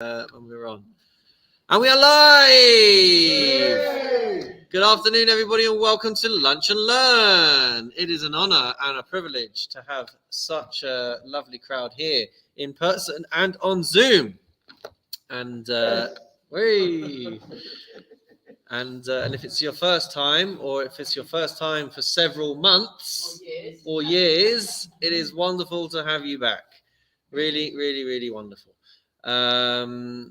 When we're on. And we are live! Yay! Good afternoon, everybody, and welcome to Lunch and Learn. It is an honor and a privilege to have such a lovely crowd here in person and on Zoom. And and if it's your first time, or if it's your first time for several months or years, it is wonderful to have you back. Really, really, really wonderful. Dennis,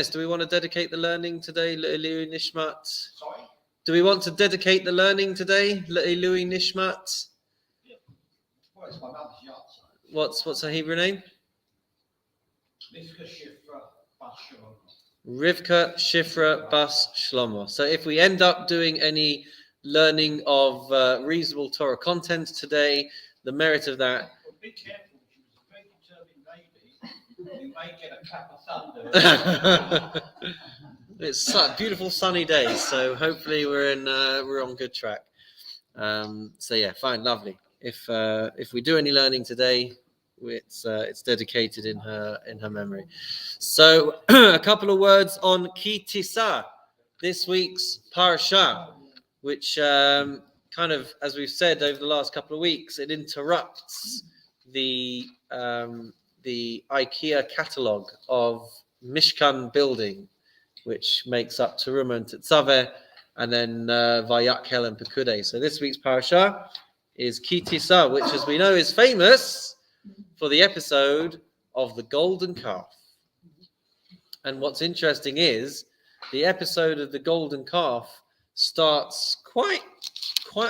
do we want to dedicate the learning today, Le'ilui Nishmat? Sorry? Do we want to dedicate the learning today, Le'ilui Nishmat? Yeah. Well, it's my mum's yacht. What's her Hebrew name? Rivka Shifra Bas Shlomo. So if we end up doing any learning of reasonable Torah content today, the merit of that. Well, be careful. You may get a clap of thunder. It's a beautiful sunny day, so hopefully we're on good track. So yeah, fine, lovely. If we do any learning today, it's dedicated in her memory. So a couple of words on Ki Tisa, this week's parasha, which kind of, as we've said over the last couple of weeks, it interrupts the IKEA catalogue of Mishkan building, which makes up Teruma and Tetzaveh, and then Vayakhel and Pirkei. So this week's parasha is Ki Tisa, which, as we know, is famous for the episode of the golden calf. And what's interesting is the episode of the golden calf starts quite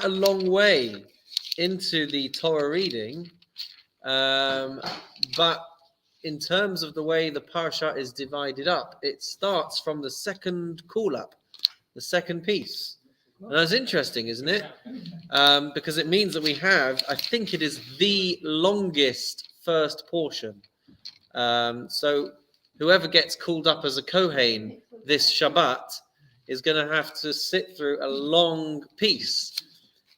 a long way into the Torah reading. But in terms of the way the parasha is divided up, it starts from the second call-up, the second piece. And that's interesting, isn't it? Because it means that we have, I think it is the longest first portion. So whoever gets called up as a Kohen this Shabbat is going to have to sit through a long piece.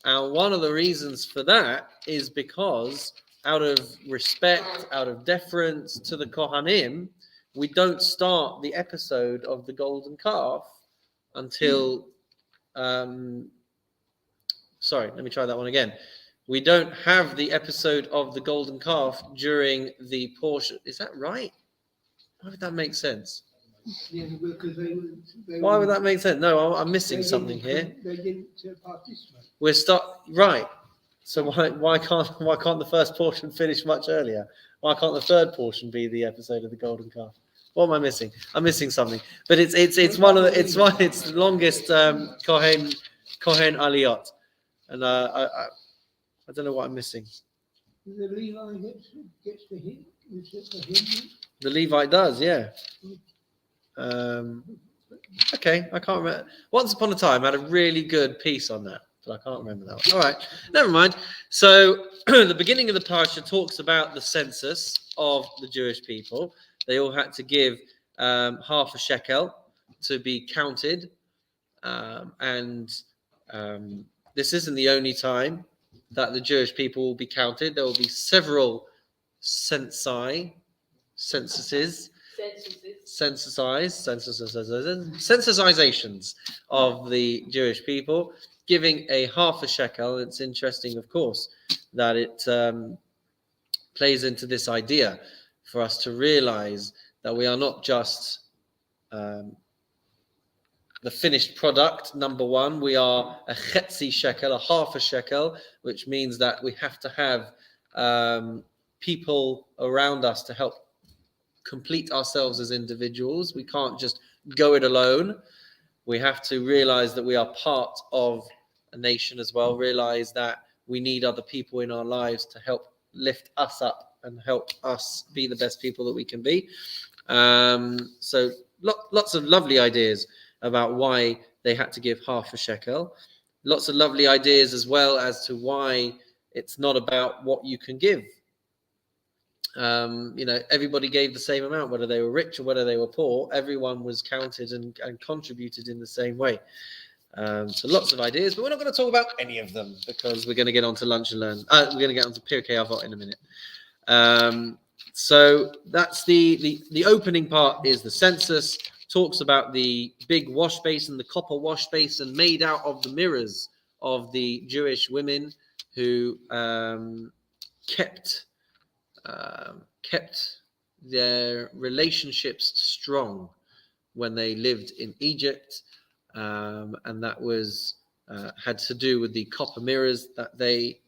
And one of the reasons for that is because out of respect, out of deference to the Kohanim, we don't start the episode of the golden calf until... sorry, let me try that one again. We don't have the episode of the golden calf during the portion. Is that right? Why would that make sense? Yeah, because Why would that make sense? No, I'm missing something here. They didn't participate. Right. So why can't the first portion finish much earlier? Why can't the third portion be the episode of the golden calf? What am I missing? I'm missing something. But it's the longest Kohen Aliyot, and I don't know what I'm missing. The Levi gets the hymn. Is it the hymn? The Levite does, yeah. Okay, I can't remember. Once upon a time, I had a really good piece on that. But I can't remember that one. All right, never mind. So the beginning of the parasha talks about the census of the Jewish people. They all had to give half a shekel to be counted. This isn't the only time that the Jewish people will be counted. There will be several censusizations of the Jewish people, giving a half a shekel. It's interesting, of course, that it plays into this idea for us to realize that we are not just the finished product, number one. We are a chetzi shekel, a half a shekel, which means that we have to have people around us to help complete ourselves as individuals. We can't just go it alone. We have to realize that we are part of a nation as well, realize that we need other people in our lives to help lift us up and help us be the best people that we can be. So lots of lovely ideas about why they had to give half a shekel. Lots of lovely ideas as well as to why it's not about what you can give. Everybody gave the same amount, whether they were rich or whether they were poor. Everyone was counted and contributed in the same way. So lots of ideas, but we're not going to talk about any of them because we're going to get on to Lunch and Learn. We're going to get on to Pirkei Avot in a minute. So that's the opening part is the census, talks about the big wash basin, the copper wash basin made out of the mirrors of the Jewish women who kept their relationships strong when they lived in Egypt, and that was had to do with the copper mirrors that they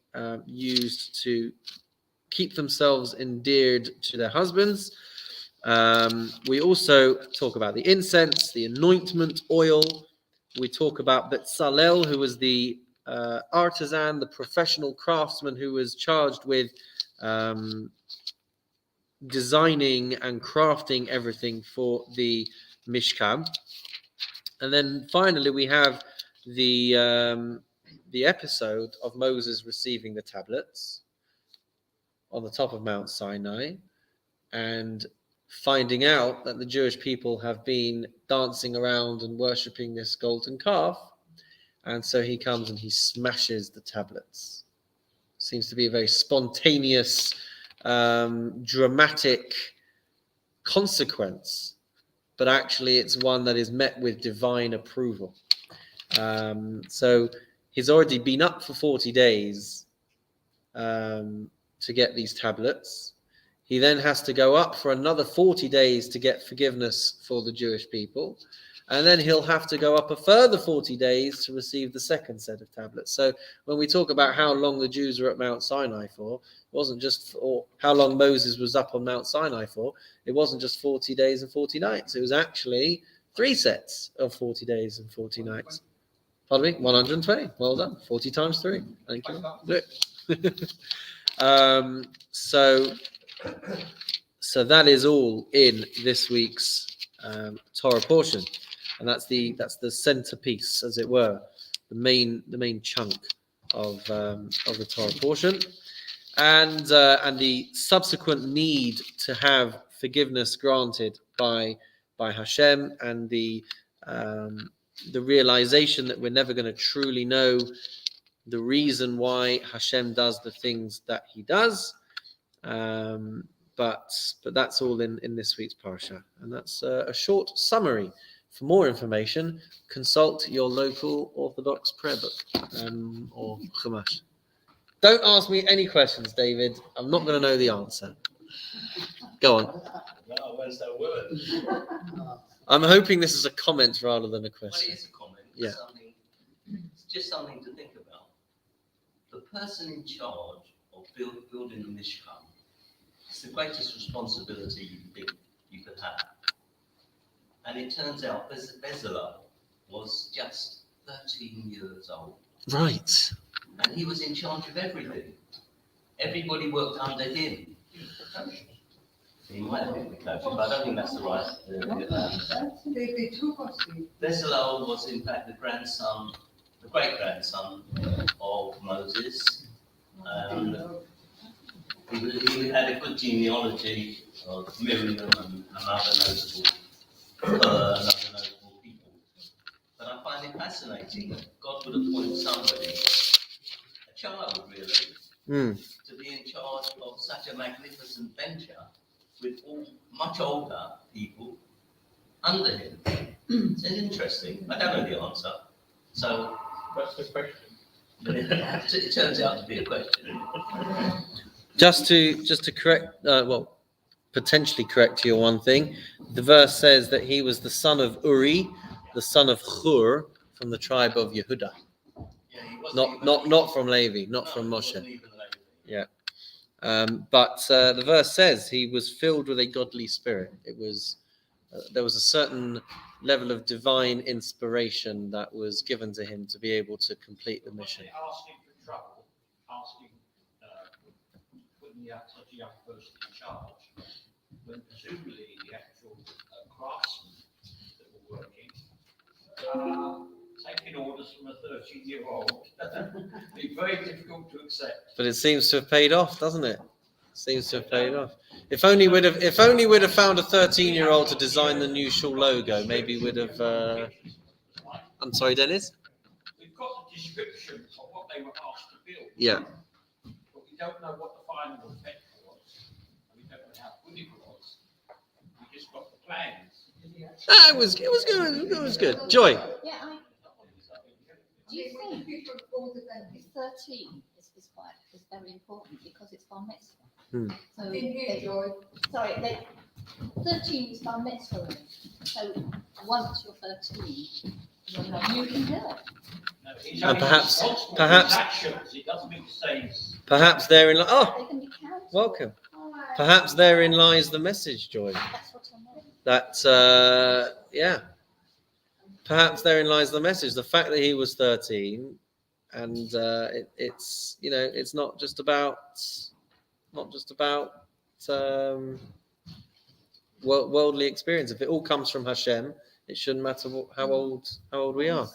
used to keep themselves endeared to their husbands. We also talk about the incense, the anointment oil. We talk about Betzalel, who was the artisan, the professional craftsman who was charged with designing and crafting everything for the Mishkan. And then finally, we have the episode of Moses receiving the tablets on the top of Mount Sinai and finding out that the Jewish people have been dancing around and worshipping this golden calf. And so he comes and he smashes the tablets. Seems to be a very spontaneous, dramatic consequence, but actually it's one that is met with divine approval. So he's already been up for 40 days to get these tablets. He then has to go up for another 40 days to get forgiveness for the Jewish people. And then he'll have to go up a further 40 days to receive the second set of tablets. So when we talk about how long the Jews were at Mount Sinai for, it wasn't just for how long Moses was up on Mount Sinai for. It wasn't just 40 days and 40 nights. It was actually 3 sets of 40 days and 40 nights. Pardon me? 120. Well done. 40 times 3. Thank you. So that is all in this week's Torah portion, and that's the centerpiece, as it were, the main chunk of the Torah portion, and the subsequent need to have forgiveness granted by Hashem, and the realization that we're never going to truly know the reason why Hashem does the things that He does. But that's all in this week's parasha, and that's a short summary. For more information, consult your local Orthodox prayer book or Chumash. Don't ask me any questions, David. I'm not going to know the answer. Go on. No, where's that word? I'm hoping this is a comment rather than a Well, question. it is a comment. Yeah. It's just something to think about. The person in charge of building the Mishkan, it's the greatest responsibility you could have. And it turns out Bezalel was just 13 years old. Right. And he was in charge of everything. Everybody worked under him. He might have been the coach, but I don't think that's the right. Bezalel was in fact the great-grandson of Moses. He had a good genealogy of Miriam and other notable people. But I find it fascinating that God would appoint somebody, a child really, to be in charge of such a magnificent venture with all much older people under him. It's interesting. I don't know the answer. So That's the question. it turns out to be a question. Just to correct, potentially correct you on one thing. The verse says that he was the son of Uri, the son of Hur, from the tribe of Yehuda. Yeah, he Not from Levi, not from Moshe. Yeah. But the verse says he was filled with a godly spirit. It was there was a certain level of divine inspiration that was given to him to be able to complete the mission. Asking for trouble, putting such a young person in charge, when presumably the actual craftsmen that were working taking orders from a 13-year-old, be very difficult to accept. But it seems to have paid off, doesn't it? Seems to have paid off. If only we'd have found a 13-year-old to design the new shul logo, maybe we'd have. I'm sorry, Dennis. We've got the description of what they were asked to build. Yeah. But we don't know what the final effect was. We don't know how plans. It was good. It was good. Joy. Yeah, do you think 13 is very important because it's bar mitzvah? So 13 is bar mitzvah. So once you're 13, you can do it. No, he's And only perhaps- responsible for perhaps- his actions. It doesn't mean to say Perhaps therein They can be counted. welcome. Perhaps therein lies the message, Joy. That's what I meant. That perhaps therein lies the message. The fact that he was 13, and it's it's not just about worldly experience. If it all comes from Hashem, it shouldn't matter how old we are.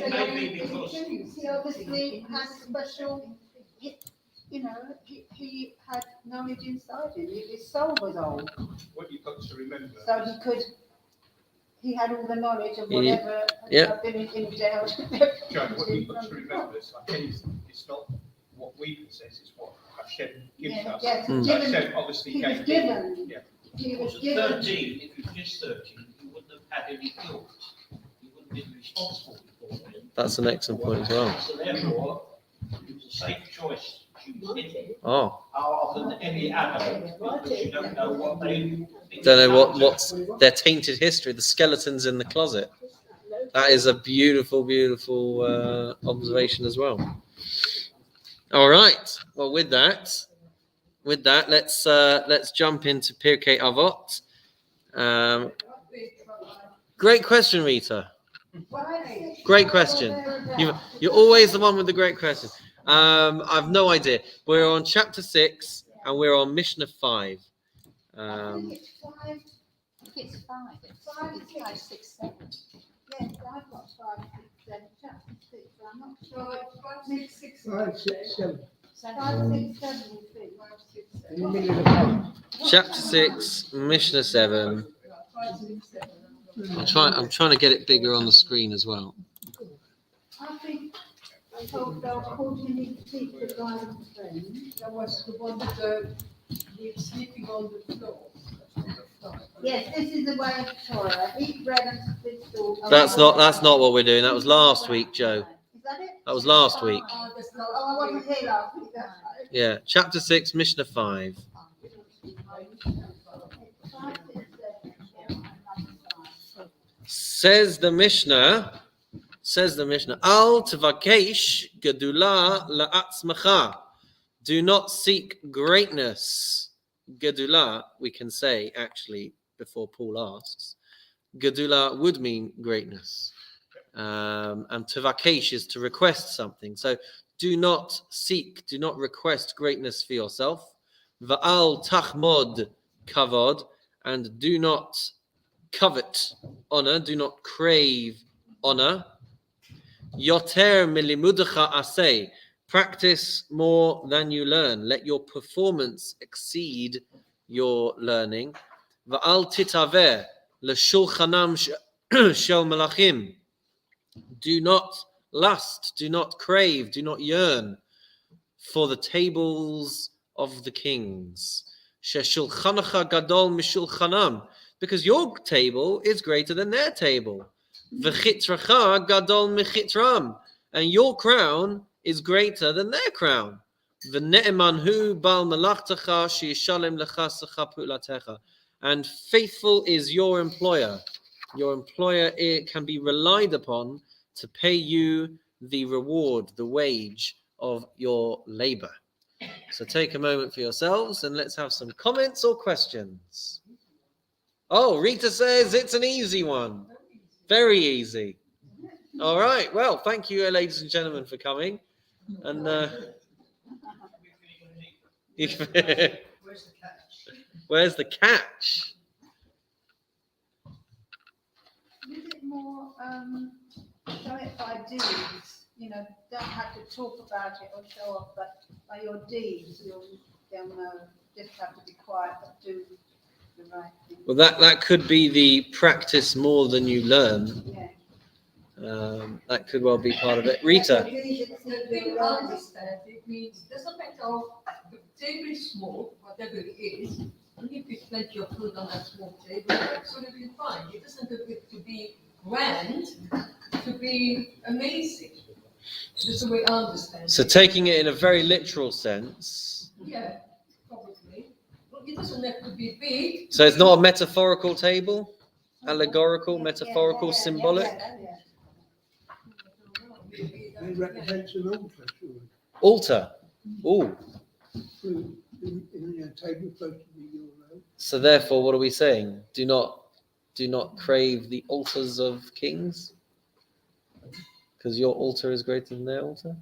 maybe because He obviously had special, he had knowledge inside him. His soul was old. What you've got to remember. So he had all the knowledge of whatever Yeah. had been in jail. Joe, what you've got to remember is like anything, it's not what we possess, it's what Hashem gives us. Yes, Mm. given, Obviously he was gave given. Yeah. He was at given. 13, if you finished 13, you wouldn't have had any guilt. You wouldn't have been responsible for it. That's an excellent point as well. So therefore, it was a safe choice to choose him Oh, rather than any adult, because you don't know what they don't know what's their tainted history, the skeletons in the closet. That is a beautiful observation as well. All right. Well, with that, let's jump into Pirkei Avot. Great question, Rita. Great question. You're always the one with the great question. I've no idea. We're on chapter 6 and we're on Mishnah 5. I think it's 5. If it's 5, it's 5, 6, 7. Yes, I've got 5, 6, 7, chapter 6, but I'm not sure. 5, 6, 7. 5, 6, 7, you think? In the middle of the page. Chapter 6, Mishnah 7. 5, 6, 7. I'm trying to get it bigger on the screen as well. I think I told they'll call him in to keep the guy friend. That was the one that we're sleeping on the floor. Yes, this is the way of Torah. Eat bread and spit salt. That's not what we're doing. That was last week, Joe. Is that it? That was last week. That's Oh, I wasn't here last week, that's right. Yeah, chapter 6, Mishnah 5. 5, 6, 7, Says the Mishnah, Al tvakesh gedula la'atzmacha. Do not seek greatness. Gedula, we can say, actually, before Paul asks. Gedula would mean greatness. And tvakesh is to request something. So do not seek, do not request greatness for yourself. Va'al tachmod kavod, and do not covet honor, do not crave honor. Yoter milimudacha aseh, practice more than you learn. Let your performance exceed your learning. Va'al titaver l'shulchanam shel malachim. Do not lust, do not crave, do not yearn for the tables of the kings. Sheshulchanacha gadol mishulchanam, because your table is greater than their table. V'chitracha gadol michitram, and your crown is greater than their crown. V'ne'eman hu bal malachtacha she'yishalem lecha sacha pu'latecha, and faithful is your employer. Your employer, it can be relied upon to pay you the reward, the wage of your labor. So take a moment for yourselves and let's have some comments or questions. Oh, Rita says it's an easy one. Very easy. All right. Well, thank you, ladies and gentlemen, for coming. And Where's the catch? where's the catch? Is it more, show it by deeds, don't have to talk about it or show off, but by your deeds, you'll just have to be quiet, but do the right thing. Well, that could be the practice more than you learn. Yeah. That could well be part of it. Rita. The thing I understand, it means, doesn't matter how the table is small, whatever it is, And if there's plenty of food on that small table, it's absolutely fine. It doesn't have to be grand, to be amazing. That's the way I understand So it. taking it in a very literal sense. Yeah, probably. Well, it doesn't have to be big. So it's not a metaphorical table? Allegorical, metaphorical, symbolic? Maybe It represents an altar, surely. Altar. Ooh. In a table supposed to be your own. So therefore, what are we saying? Do not crave the altars of kings, because your altar is greater than their altar.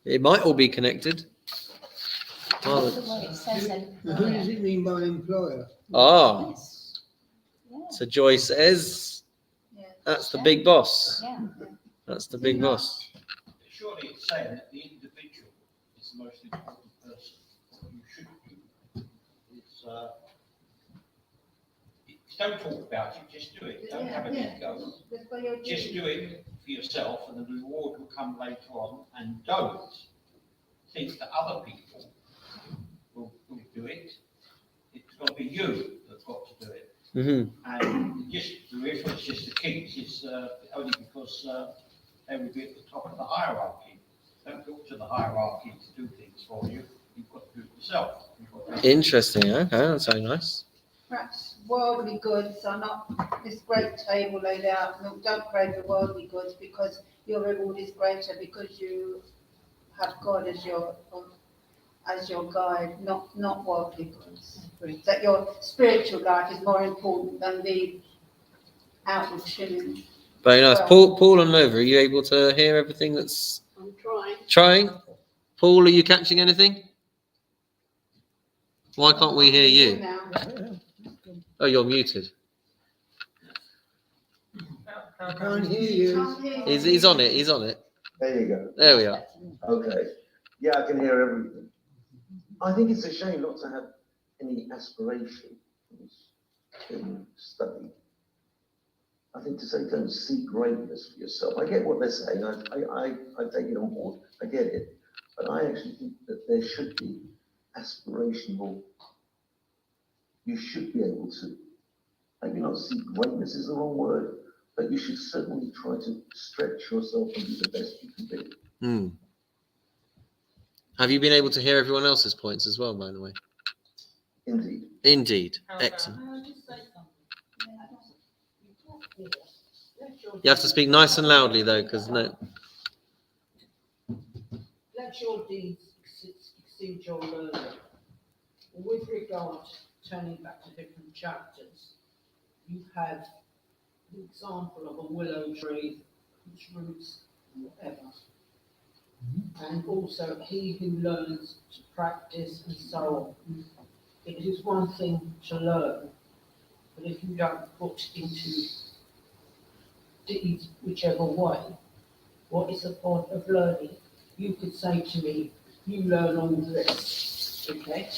It might all be connected. That's the way it says it. Now, who does it mean by employer? Ah, Yes. Yeah, so Joy says Yeah. that's the big boss. yeah. That's the big boss. Surely it's saying that the individual is the most important person. What you should do is, don't talk about it, just do it. Don't have an ego. Just for your Just deeds. do it for yourself and the reward will come later on. And don't think that other people will do it. It's got to be you that's got to do it. And just the reference just the kings is only because they would be at the top of the hierarchy. Don't look to the hierarchy to do things for you. You've got to do it yourself. Interesting. Okay, that's very nice. Perhaps worldly goods are not this great table laid out. No, don't crave the worldly goods because your reward is greater because you have God as your guide, not worldly goods. That your spiritual life is more important than the outward trimming. Very nice. Paul and Nova, are you able to hear everything that's I'm trying. trying? Paul, are you catching anything? Why can't we hear you? Now. Oh, you're muted. I can't hear you. Can't hear you. He's on it. He's on it. There you go. There we are. Okay. Yeah, I can hear everything. I think it's a shame not to have any aspiration in study. I think to say don't seek greatness for yourself. I get what they're saying. I take it on board. I get it. But I actually think that there should be aspirational. You should be able to, maybe not seek greatness is the wrong word, but you should certainly try to stretch yourself and be the best you can be. Have you been able to hear everyone else's points as well, by the way? Indeed. Indeed. Excellent. You have to speak nice and loudly, though, because no. Let your deeds exceed your learning. With regard, turning back to different chapters, you have the example of a willow tree, its roots, whatever. And also he who learns to practice and so on. It is one thing to learn, but if you don't put into deeds whichever way, what is the point of learning? You could say to me, you learn all this, okay?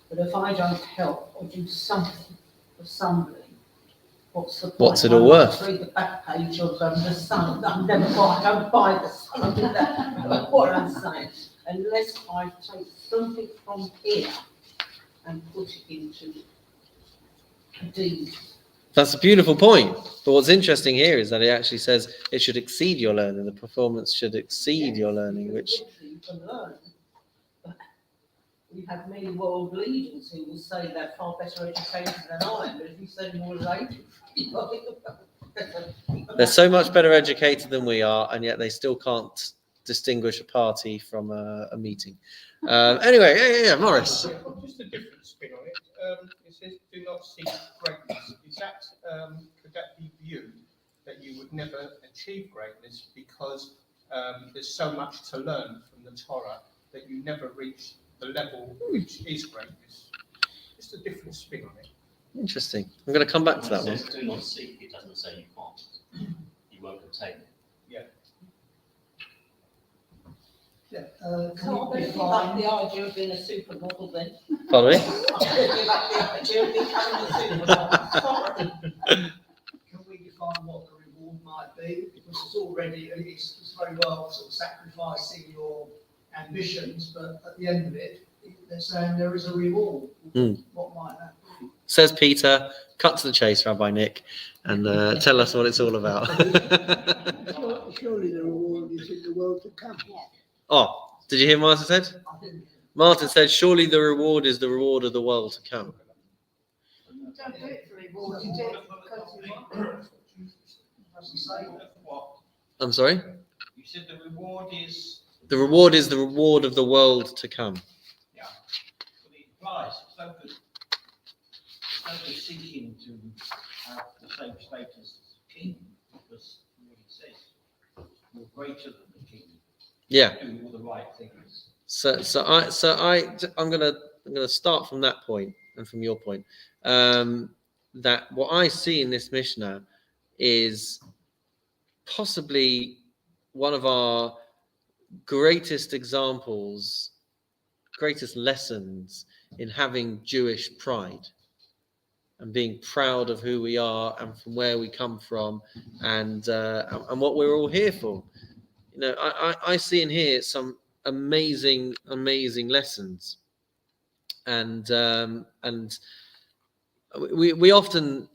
But if I don't help or do something for somebody, what's the point? What's it all worth? Read the back page of the Sun. I don't buy the Sun. That's what I'm saying. Unless I take something from here and put it into a deed. That's a beautiful point. But what's interesting here is that it actually says it should exceed your learning. The performance should exceed your learning, which. You can learn. But we have many world leaders who will say they're far better educated than I am, but if you say more later, They're so much better educated than we are, and yet they still can't distinguish a party from a meeting. Anyway, yeah, Morris. Just a different spin on it. It says, "Do not seek greatness." Is that could that be viewed that you would never achieve greatness because there's so much to learn from the Torah that you never reach the level which is greatness? Just a different spin on it. Interesting. I'm going to come back to that one. It says do not seek. It doesn't say you can't. You won't obtain it. So I better give up the idea of being a supermodel then. Pardon me? I better give up the idea of becoming a supermodel. Sorry. Can we define what the reward might be? Because it's already, it's very well sort of sacrificing your ambitions, but at the end of it, they're saying there is a reward. Mm. What might that be? Says Peter. Cut to the chase, Rabbi Nick, and tell us what it's all about. Surely the reward is in the world to come. Oh, did you hear Martin said? Martin said, surely the reward is the reward of the world to come. You don't do it for reward, you do it because I'm sorry? You said the reward is, The reward is the reward of the world to come. yeah, but it implies focus seeking to have the same status as the king, because what it says, you're greater than the king. Yeah. Do all the right things. I'm gonna start from that point and from your point. That what I see in this Mishnah is possibly one of our greatest examples, greatest lessons in having Jewish pride and being proud of who we are and from where we come from and what we're all here for. You know, I see in here some amazing lessons, and we often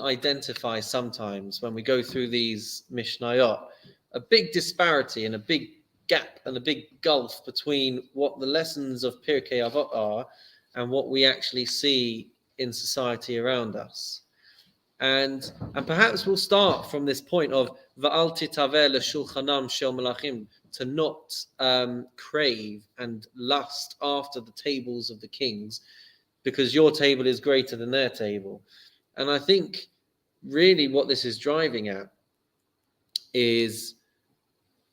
identify sometimes when we go through these Mishnayot a big disparity and a big gap and a big gulf between what the lessons of Pirkei Avot are and what we actually see in society around us. And perhaps we'll start from this point of Va'al titaveh l'shulchanam shel malachim, to not crave and lust after the tables of the kings, because your table is greater than their table. And I think really what this is driving at is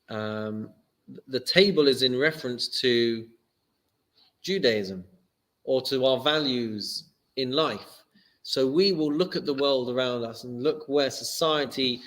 the table is in reference to Judaism or to our values in life. So we will look at the world around us and look where society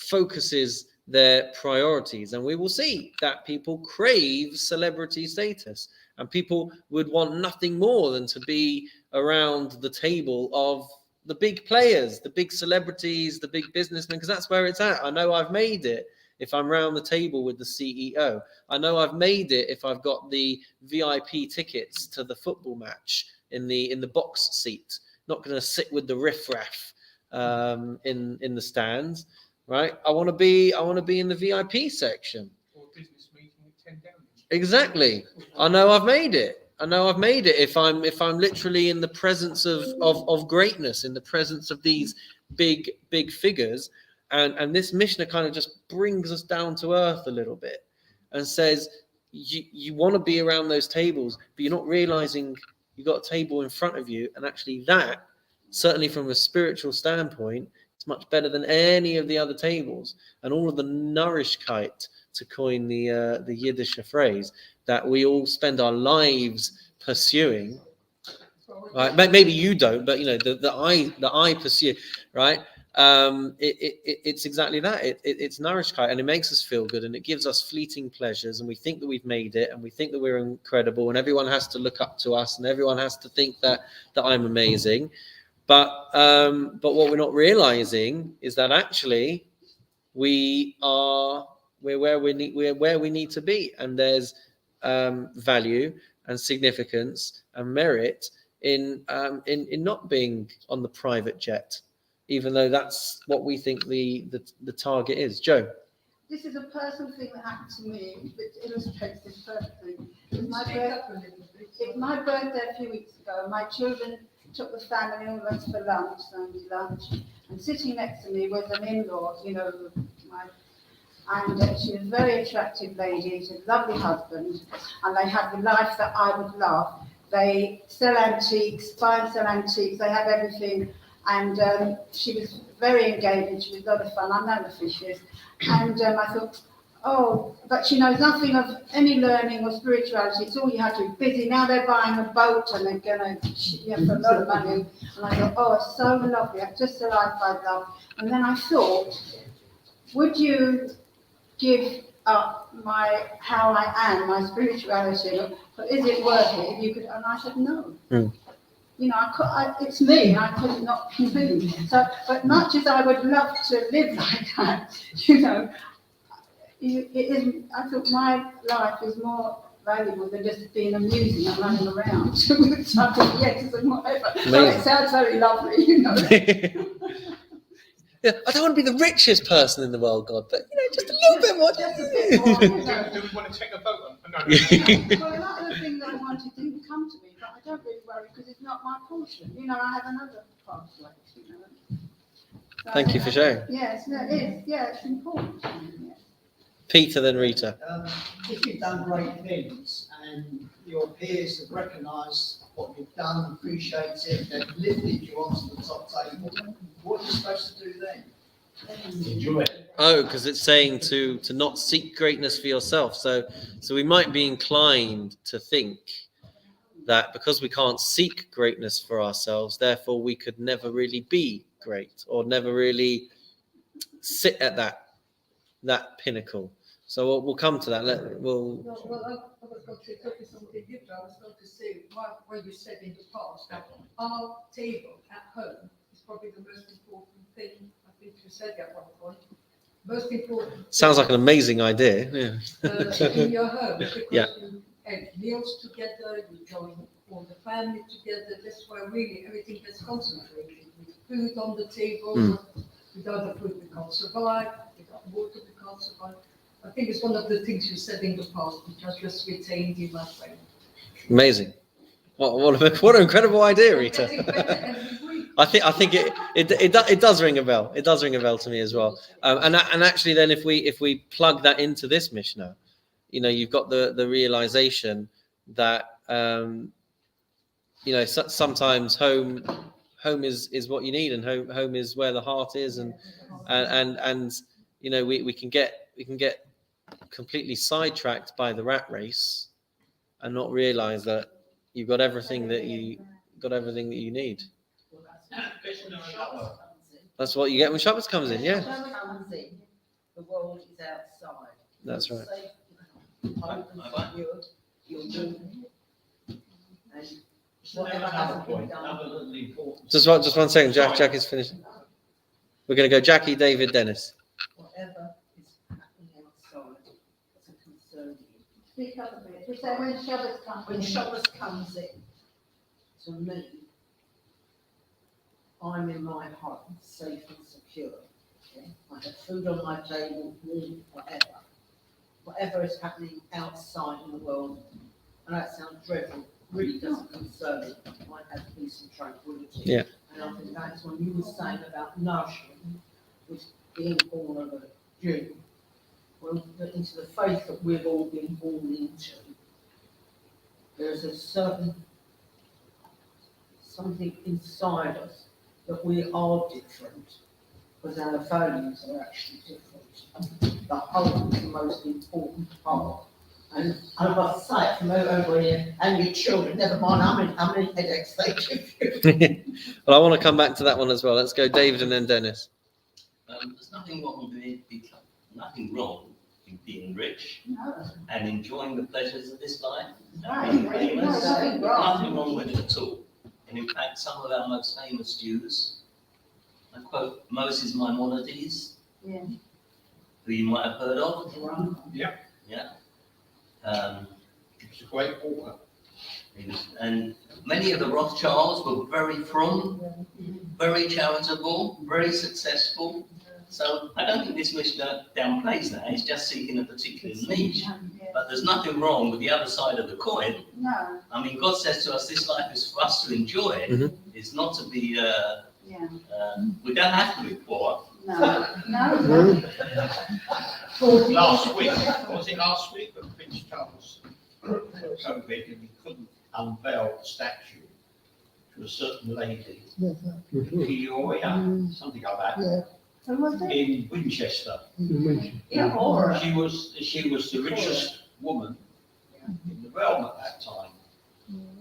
focuses their priorities, and we will see that people crave celebrity status, and people would want nothing more than to be around the table of the big players, the big celebrities, the big businessmen, because that's where it's at. I know I've made it if I'm round the table with the CEO. I know I've made it if I've got the VIP tickets to the football match in the box seat. Not going to sit with the riffraff in the stands, right? I want to be in the VIP section. Or a business meeting with 10 down. Exactly. I know I've made it. If I'm literally in the presence of greatness, in the presence of these big figures, and this Mishnah kind of just brings us down to earth a little bit and says you want to be around those tables, but you're not realizing you've got a table in front of you, and actually that, certainly from a spiritual standpoint, it's much better than any of the other tables, and all of the nourishkeit, to coin the Yiddish phrase, that we all spend our lives pursuing. Right? Maybe you don't, but you know the I pursue, right? It's exactly that. It's nourishkeit, and it makes us feel good, and it gives us fleeting pleasures, and we think that we've made it, and we think that we're incredible, and everyone has to look up to us, and everyone has to think that I'm amazing. But what we're not realizing is that actually we're where we need to be, and there's value and significance and merit in not being on the private jet, even though that's what we think the target is. Joe? this is a personal thing that happened to me, which illustrates this perfectly. It's my birthday a few weeks ago. My children took the family all of us for lunch, Sunday lunch, and sitting next to me was an in-law, and she was a very attractive lady, she had a lovely husband, and they had the life that I would love. They sell antiques, buy and sell antiques, they have everything, and she was very engaging, she was a lot of fun. I know the fishes, and I thought, oh, but she knows nothing of any learning or spirituality. It's all you have to be busy. Now they're buying a boat and they're going to, for a lot of money. And I thought, oh, it's so lovely, it's just the life I love. And then I thought, would you give up how I am, my spirituality, but is it worth it? If you could, and I said no. It's me, I could not be. So, but much as I would love to live like that, it isn't. I thought my life is more valuable than just being amusing and running around with chucking letters and whatever. So Amazing. it sounds very lovely, you know. Yeah, I don't want to be the richest person in the world, God, but just a little bit more. Just a bit more, you know. Do we want to take a vote on? No. Well, another thing that I wanted didn't come to me, but I don't really worry because it's not my portion. You know, I have another parcel, you know. So, Thank you for sharing. Yes, no, it is. Yeah, it's important. Yeah. Peter, then Rita. If you've done great things and your peers have recognised what you've done, appreciate it, they've lifted you onto the top table, what are you supposed to do then? Enjoy it. Oh, because it's saying to not seek greatness for yourself. So we might be inclined to think that because we can't seek greatness for ourselves, therefore we could never really be great or never really sit at that pinnacle. So we'll come to that. Well, I was going to talk something different. I was going to say what you said in the past, that our table at home is probably the most important thing. I think you said at one point. Most important. Sounds like an amazing idea. Yeah. In your home, because Yeah. you have meals together, you join all the family together. That's where really everything gets concentrated. With food on the table, without the food we can't survive, without water we can't survive. I think it's one of the things you said in the past, which I just retained in my brain. Amazing. What an incredible idea, Rita. I think it does ring a bell. It does ring a bell to me as well. And actually, then if we plug that into this Mishnah, you've got the realization that sometimes home is what you need, and home is where the heart is, and we can get completely sidetracked by the rat race and not realize that you've got everything that you need. That's what you get when Shabbos comes in, yeah. The world is outside. That's right. Just one second, Jack is finished. We're going to go Jackie, David, Dennis. Whatever is happening outside is a concern to you. Speak up a bit. We say when Shabbos comes When Shabbos comes in, to me, I'm in my home, safe and secure. Okay? I have food on my table, warm, whatever. Whatever is happening outside in the world, and that sounds dreadful, really doesn't concern me. I might have peace and tranquility. Yeah. And I think that's when you were saying about nourishment, with being born of a Jew, well, into the faith that we've all been born into, there's a certain something inside us that we are different, but our values are actually different. The whole is the most important part. And I must say it from over here, and your children, never mind how many headaches they give you. Well, I want to come back to that one as well. Let's go David and then Dennis. There's nothing wrong in being rich No. and enjoying the pleasures of this life. Right. And being No, famous. nothing wrong. Nothing wrong with it at all. And in fact, some of our most famous Jews, I quote Moses Maimonides, Yeah. who you might have heard of. Yeah. Yeah. It's a great author. And many of the Rothschilds were very from, very charitable, very successful. So I don't think this Mishnah downplays that. It's just seeking a particular niche. But there's nothing wrong with the other side of the coin. No. I mean, God says to us, this life is for us to enjoy. Mhm. It's not to be, Yeah. we don't have to be poor. No. No. Last week, was it last week that Prince Charles so big and he couldn't unveil the statue to a certain lady, Peoria, something like that, Who was it? in Winchester. Yeah, or. She was the richest woman in the realm at that time,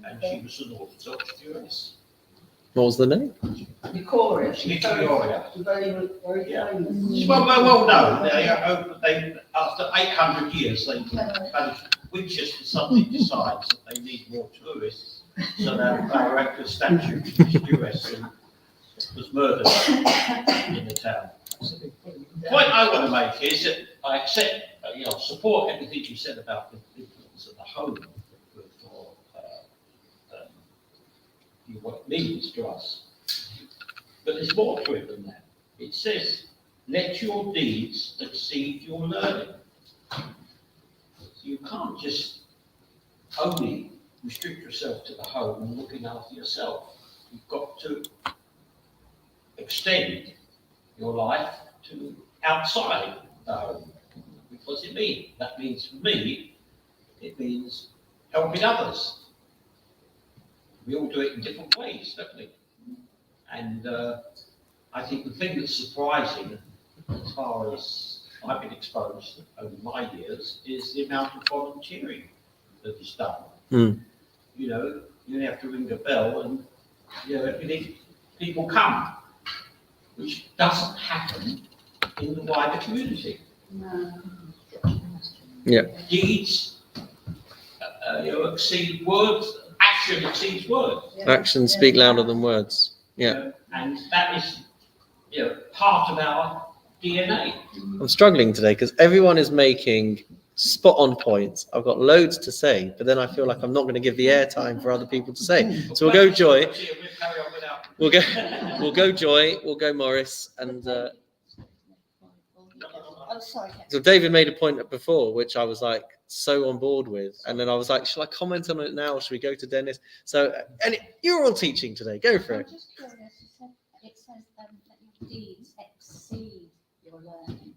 and she was an Orthodox Jewess. What was the name? Victoria, she's Victoria. very, very Yeah. famous. Well, no. They after 800 years, Winchester suddenly decides that they need more tourists, so they erect a statue to this Jewess who was murdered in the town. The point I want to make is that I accept, support everything you said about the importance of the home for what it means to us. But there's more to it than that. It says, let your deeds exceed your learning. You can't just only restrict yourself to the home and looking after yourself. You've got to extend your life to outside the home. What does it mean? That means for me, it means helping others. We all do it in different ways, don't we? And I think the thing that's surprising, as far as I've been exposed over my years, is the amount of volunteering that is done. You know, you have to ring the bell and, you know, people come, which doesn't happen in the wider community. No. Yeah. Deeds, you know, exceed words. Action exceeds words. Actions speak louder than words. Yeah. You know, and that is, you know, part of our DNA. I'm struggling today because everyone is making spot on points. I've got loads to say, but then I feel like I'm not going to give the airtime for other people to say. So we'll go Joy. We'll go Joy. We'll go Morris, and Oh, sorry. so David made a point before, which I was like so on board with, and then I was like, shall I comment on it now? Or should we go to Dennis? So, and you're all teaching today. Go for I'm it. just curious, it says that your deeds exceed your learning,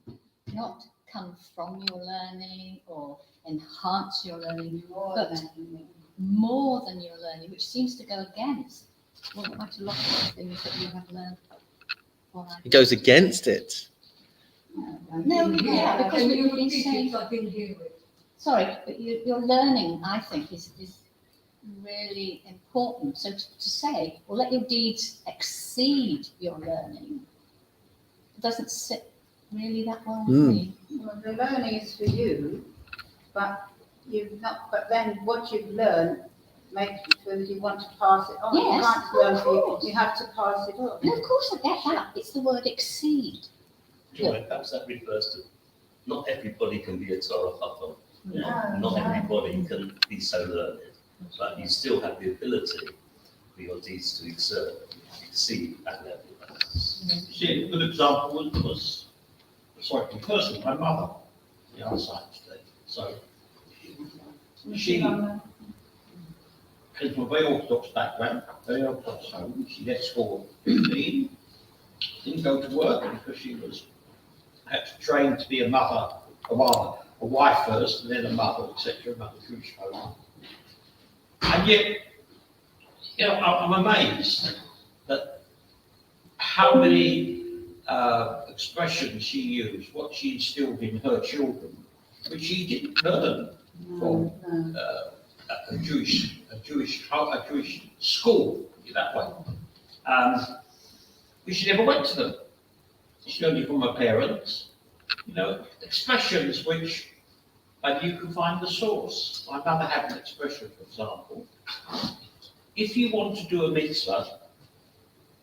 not come from your learning or enhance your learning, but more than your learning, which seems to go against quite a lot of things that you have learned. It goes against it. No, yeah, because we've been saying, sorry, but your learning, I think, is really important. So to say, well, let your deeds exceed your learning, doesn't sit really that well with me. Well, the learning is for you, but you've not. But then what you've learned makes you feel that you want to pass it on. Yes, you can't learn of for you. course. You have to pass it on. And of course, I get that. It's the word exceed. Joy, perhaps that refers to not everybody can be a Torah chacham. No, Not no. everybody can be so learned, but you still have the ability for your deeds to exceed that level. See, a good example was sorry, in person, my mother, the other side today. So she came from a very orthodox background, very orthodox home. She left school at 15, didn't go to work because she had to train to be a mother, a wife first, and then a mother, etc. Mother Jewish home. And yet, you know, I'm amazed that how many expressions she used, what she instilled in her children, which she didn't learn from a Jewish school, that way. Which she never went to them. She learned it from her parents. You know, expressions which you can find the source. My mother had an expression, for example. If you want to do a mitzvah,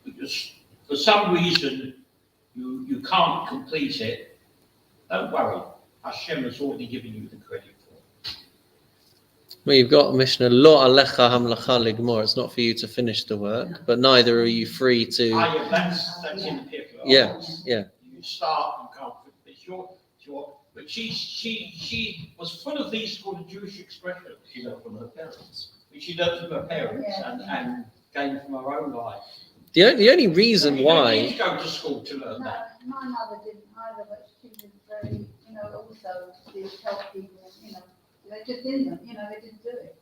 because for some reason you can't complete it, don't worry. Hashem has already given you the credit for it. Well, you've got Mishnah, Lo alecha hamlacha ligmor. It's not for you to finish the work, but neither are you free to. Yeah, that's in the Pirkei. Yeah, yeah. You start, you can't finish. But she was full of these sort of Jewish expressions she learned from her parents, which she learned from her parents and gained from her own life. The only reason You why. don't need to go to school to learn No, that. my mother didn't either, but she was very, also to help people, they just didn't, they didn't do it.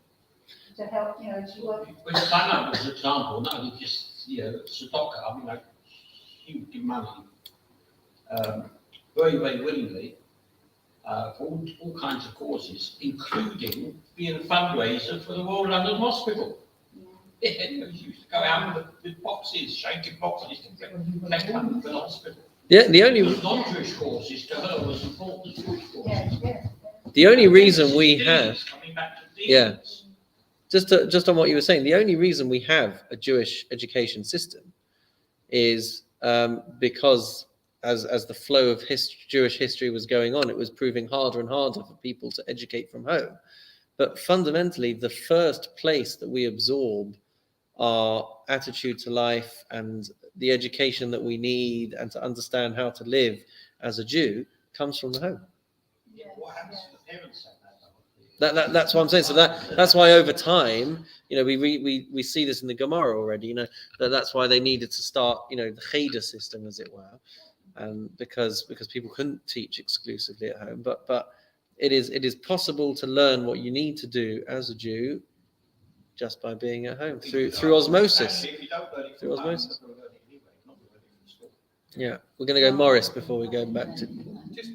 To help, she worked. Which I know as an example, not only just, tzedakah, I mean, like, she would give money very, very willingly for all kinds of causes, including being a fundraiser for the Royal London Hospital. Yeah, she used to go out with boxes, shaking boxes to collect money for the hospital. Yeah, the only Non-Jewish causes to her was important as Jewish causes. the only reason we have Coming back to deeds. Yeah. just on what you were saying, the only reason we have a Jewish education system is because as the flow of Jewish history was going on, it was proving harder and harder for people to educate from home. But fundamentally, the first place that we absorb our attitude to life and the education that we need and to understand how to live as a Jew comes from the home. What happens to the parents at That's what I'm saying. So that's why over time, we see this in the Gemara already. That's why they needed to start, the Cheder system, as it were, and because people couldn't teach exclusively at home. But it is possible to learn what you need to do as a Jew just by being at home through osmosis. If you don't learn it Through from home, osmosis. you're going to learn it anyway, not learn it from school. Yeah, we're going to go Morris before we go back to.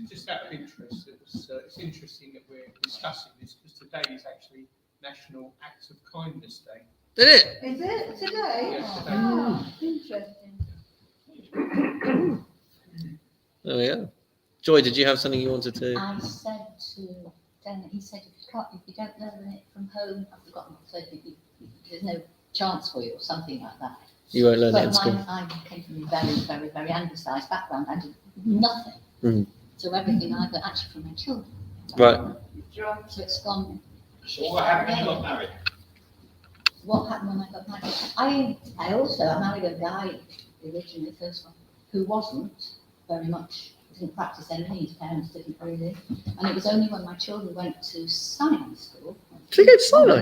Just out of interest, it's interesting that we're discussing this because today is actually National Acts of Kindness Day. Did it? Is it today? Yes, today. Oh, interesting. There we go. Joy, did you have something you wanted to? I said to Dan, he said, if you don't learn it from home, I've forgotten what I said, there's no chance for you or something like that. You won't learn it in But school. I came from a very, very, very anglicised background. I did nothing. Mhm. So everything I got actually from my children. Right. So it's gone. So what happened when you got married? What happened when I got married? I married a guy, originally, the first one, who wasn't very much, didn't practice anything, his parents didn't really. And it was only when my children went to science school. Did you go to Sinai?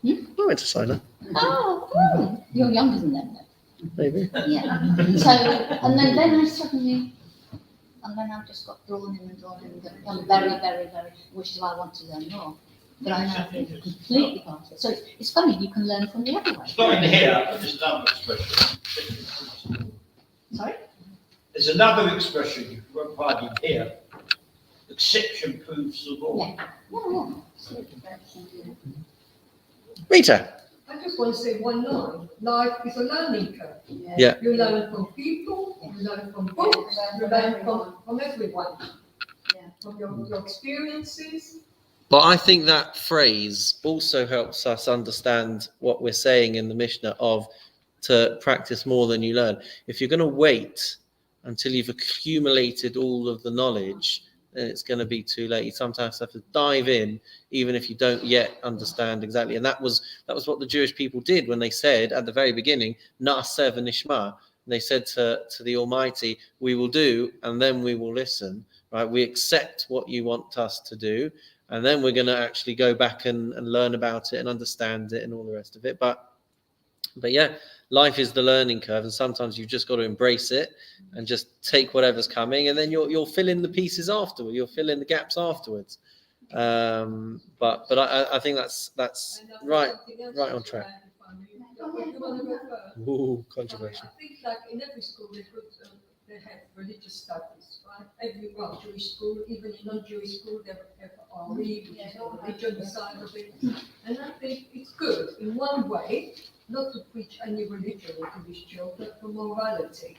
Hmm? I went to Sinai. Oh, you're younger than them, though. Maybe. Yeah. So, and then I suddenly, and then I just got drawn in and become very, very, very, which is why I want to learn more. But I now feel completely part of it. So it's funny, you can learn from the other way. It's not in here, but there's another expression. Sorry? There's another expression you won't find in here. Exception proves the rule. Yeah. Yeah, yeah. Rita. I just want to say one line. Life is a learning curve. Yeah. You learn from people, you learn from books, you learn from everyone. From your experiences. But I think that phrase also helps us understand what we're saying in the Mishnah of to practice more than you learn. If you're going to wait until you've accumulated all of the knowledge, then it's going to be too late. You sometimes have to dive in, even if you don't yet understand exactly. And that was what the Jewish people did when they said at the very beginning, Na'aseh v'nishma. They said to the Almighty, we will do, and then we will listen. Right? We accept what you want us to do, and then we're going to actually go back and learn about it and understand it and all the rest of it. But yeah, life is the learning curve, and sometimes you've just got to embrace it and just take whatever's coming, and then you'll fill in the pieces afterwards. You'll fill in the gaps afterwards. But I think that's right on track. Ooh, controversial. I think like in every school they have religious studies, right? Jewish school, even in non-Jewish school, they have RE, which is the religion side of it. And I think it's good in one way, not to preach any religion to these children, but for morality.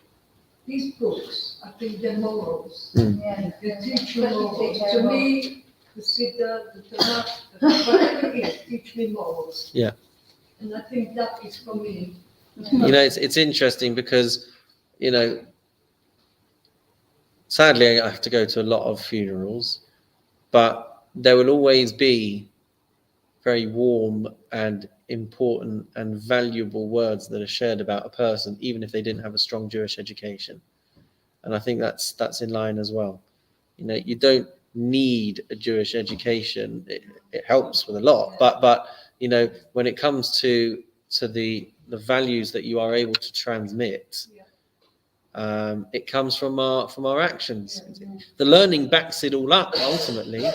These books, I think they're morals. Yeah. They teach you morals. To me, the Siddur, the Tanakh, whatever it is, teach me morals. Yeah. And I think that is for me. It's interesting because, sadly, I have to go to a lot of funerals, but there will always be very warm and important and valuable words that are shared about a person, even if they didn't have a strong Jewish education. And I think that's in line as well. You don't need a Jewish education. It helps with a lot, but when it comes to the values that you are able to transmit, it comes from our actions. The learning backs it all up ultimately,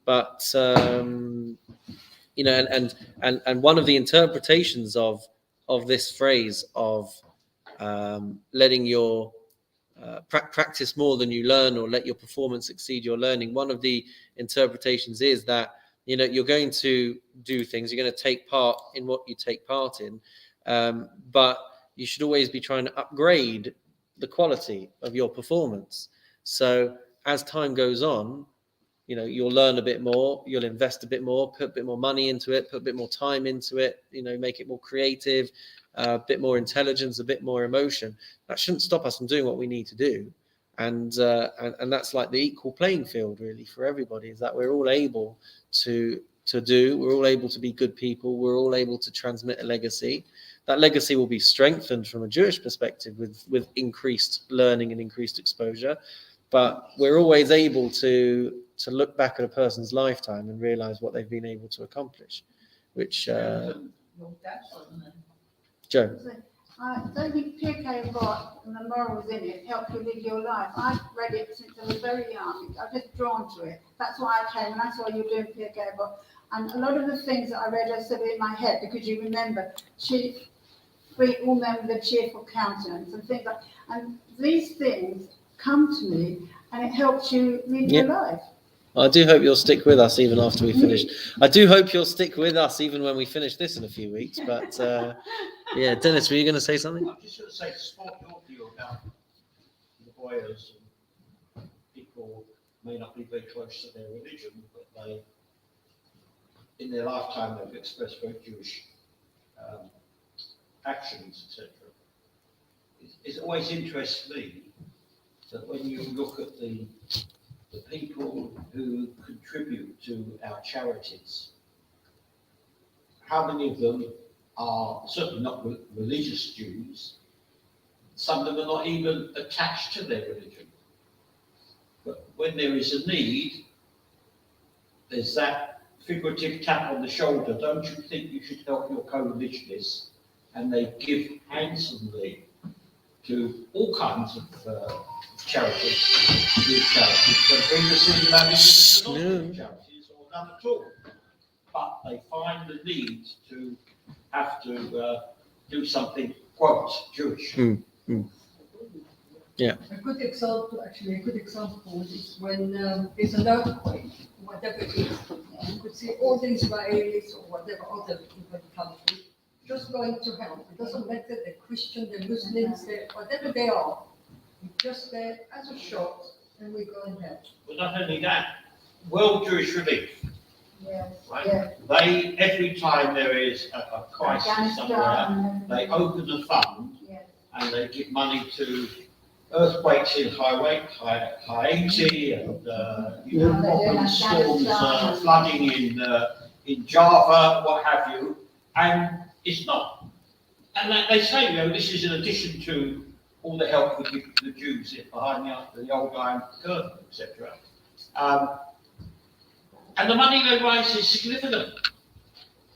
but and one of the interpretations of this phrase of letting your practice more than you learn, or let your performance exceed your learning. One of the interpretations is that you're going to do things, you're going to take part in what you take part in, but you should always be trying to upgrade the quality of your performance. So as time goes on, you'll learn a bit more, you'll invest a bit more, put a bit more money into it, put a bit more time into it, make it more creative, a bit more intelligence, a bit more emotion. That shouldn't stop us from doing what we need to do. And that's like the equal playing field really for everybody, is that we're all able to to do. We're all able to be good people. We're all able to transmit a legacy. That legacy will be strengthened from a Jewish perspective with increased learning and increased exposure. But we're always able to look back at a person's lifetime and realize what they've been able to accomplish, which Your dad wasn't it? Joe. I don't think Pirkei Avot and the morals in it help you live your life. I've read it since I was very young. I'm just drawn to it. That's why I came and I saw you doing Pirkei Avot. And a lot of the things that I read are still in my head because you remember, all men with a cheerful countenance and things like. And these things come to me, and it helps you live your life. I do hope you'll stick with us even after we finish. I do hope you'll stick with us even when we finish this in a few weeks. But yeah, Dennis, were you going to say something? I'm just going to say, support your view about the boyers and people may not be very close to their religion, but they, in their lifetime, they've expressed very Jewish actions, etc. It always interests me that when you look at the people who contribute to our charities, how many of them are certainly not religious Jews? Some of them are not even attached to their religion. But when there is a need, there's that figurative tap on the shoulder. Don't you think you should help your co-religionists? And they give handsomely to all kinds of charities. So previously you had charities or none at all. But they find the need to have to do something, quote, Jewish. Yeah. A good example is when there's an earthquake, whatever it is, you could see all the Israelis or whatever other different countries just going to help. It doesn't matter they're Christian, they're Muslims, they're whatever they are. We're just there as a shot and we go and help. But not only that, World Jewish Relief. Yes. Right? Yeah. They, every time there is a crisis somewhere, they open a fund and they give money to earthquakes in Haiti and problems, storms, flooding in Java, what have you. And it's not. And they say, this is in addition to all the help we give to the Jews behind the old Iron Curtain, etc. And the money they raise is significant.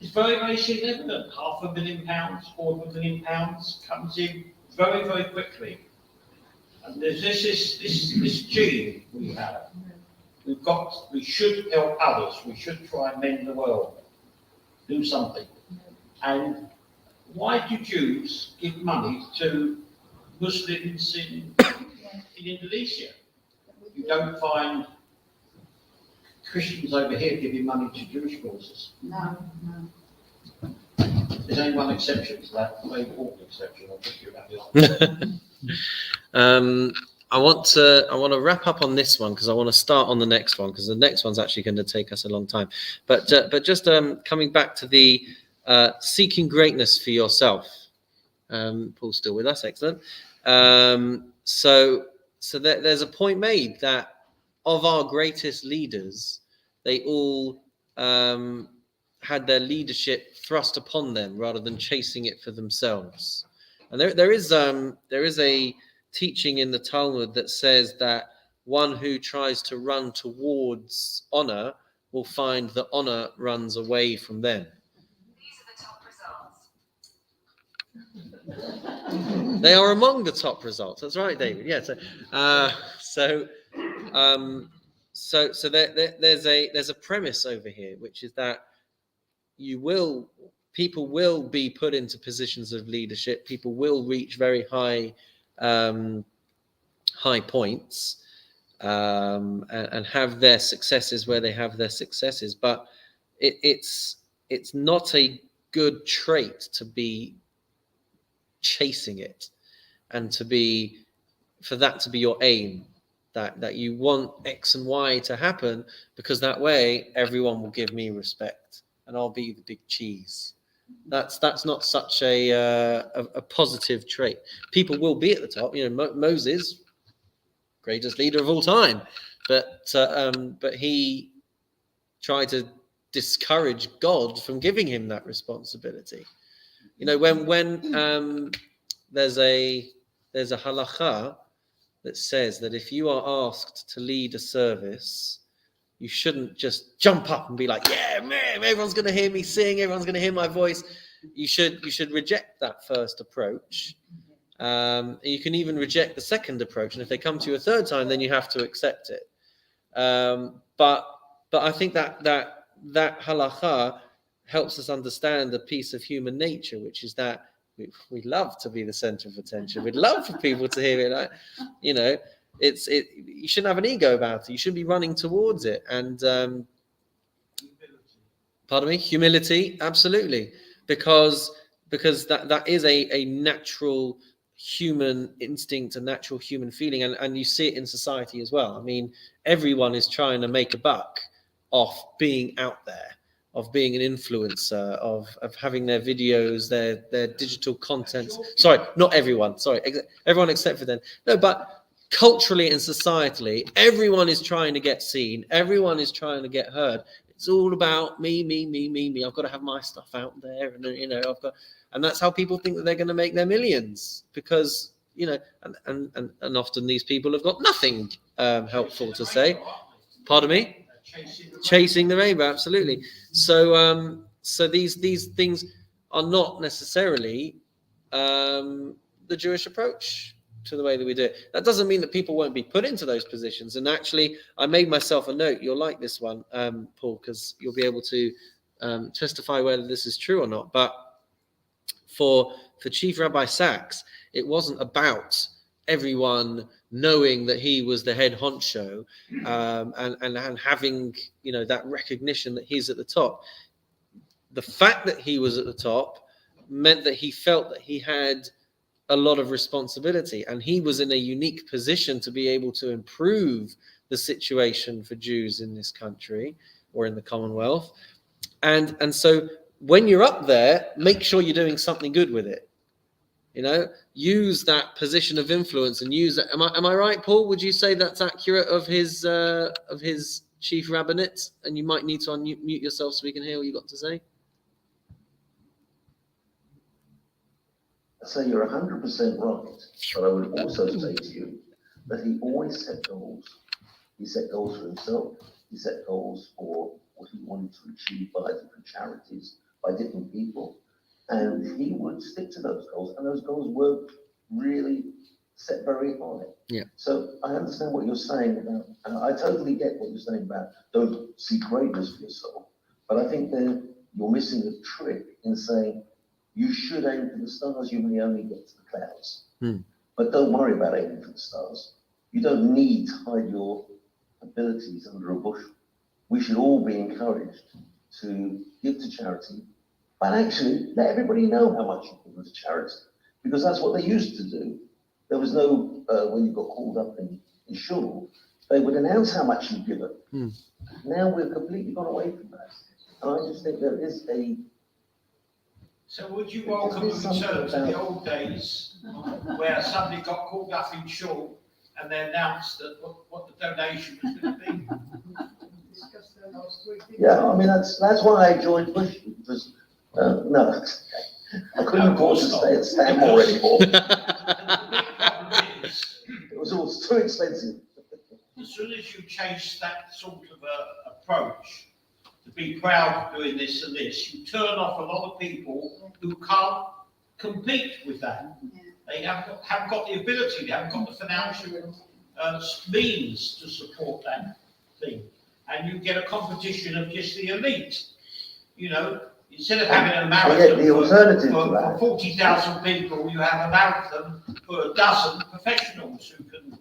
It's very, very significant. £500,000, £250,000 comes in very, very quickly. And there's this gene we have. We should help others. We should try and mend the world. Do something. And why do Jews give money to Muslims in Indonesia? You don't find Christians over here giving money to Jewish causes. No. There's only one exception to that, a very important exception. I'll talk to you about the other. I want to wrap up on this one because I want to start on the next one because the next one's actually going to take us a long time. But just coming back to the seeking greatness for yourself. Paul's still with us, excellent. So there's a point made that of our greatest leaders, they all had their leadership thrust upon them rather than chasing it for themselves. And there is a teaching in the Talmud that says that one who tries to run towards honor will find that honor runs away from them. These are the top results. They are among the top results. That's right, David. Yeah. So there's a premise over here, which is that people will be put into positions of leadership. People will reach very high points and have their successes where they have their successes. But it's not a good trait to be chasing it and for that to be your aim, that you want X and Y to happen because that way everyone will give me respect and I'll be the big cheese. That's not such a positive trait. People will be at the top. Moses, greatest leader of all time, but he tried to discourage God from giving him that responsibility. You know, when there's a halakha that says that if you are asked to lead a service, you shouldn't just jump up and be like, yeah, man, everyone's going to hear me sing, everyone's going to hear my voice. You should reject that first approach. You can even reject the second approach, and if they come to you a third time, then you have to accept it. But I think that halakha helps us understand a piece of human nature, which is that we love to be the center of attention. We'd love for people to hear it. You know, you shouldn't have an ego about it. You should be running towards it. And pardon me, humility, absolutely, because that is a natural human instinct, a natural human feeling, and you see it in society as well. I mean, everyone is trying to make a buck off being out there, of being an influencer, of having their videos, their digital content. Sorry, not everyone. Sorry, everyone except for them. No, but culturally and societally, everyone is trying to get seen. Everyone is trying to get heard. It's all about me. I've got to have my stuff out there, and you know, and that's how people think that they're going to make their millions, because you know, and often these people have got nothing helpful to say. Pardon me. Chasing the rainbow, absolutely. So these things are not necessarily the Jewish approach to the way that we do it. That doesn't mean that people won't be put into those positions. And actually, I made myself a note. You'll like this one, Paul, because you'll be able to testify whether this is true or not. But for Chief Rabbi Sachs, it wasn't about everyone knowing that he was the head honcho, and having, you know, that recognition that he's at the top. The fact that he was at the top meant that he felt that he had a lot of responsibility, and he was in a unique position to be able to improve the situation for Jews in this country or in the Commonwealth. And so when you're up there, make sure you're doing something good with it. You know, use that position of influence and use it. Am I right, Paul? Would you say that's accurate of his chief rabbinate? And you might need to unmute yourself so we can hear what you got to say. So you're 100% right, but I would also say to you that he always set goals. He set goals for himself. He set goals for what he wanted to achieve by different charities, by different people. And he would stick to those goals, and those goals were really set very high. Yeah. So I understand what you're saying about, and I totally get what you're saying about don't seek greatness for yourself. But I think that you're missing a trick in saying you should aim for the stars. You may only get to the clouds, but don't worry about aiming for the stars. You don't need to hide your abilities under a bushel. We should all be encouraged to give to charity. But actually, let everybody know how much you give to charity, because that's what they used to do. There was no, when you got called up in shul, they would announce how much you've given. Now we've completely gone away from that. And I just think there is a... So would you welcome a return to the old days where somebody got called up in shul and they announced that what the donation was going to be? Yeah, I mean, that's why I joined Bush, because no, I couldn't afford to stay at Stanmore anymore. It was all too expensive. As soon as you change that sort of approach, to be proud of doing this and this, you turn off a lot of people who can't compete with that. They haven't got the ability, they haven't got the financial means to support that thing. And you get a competition of just the elite. You know, instead of having a marathon for 40,000 people, you have a marathon for a dozen professionals who can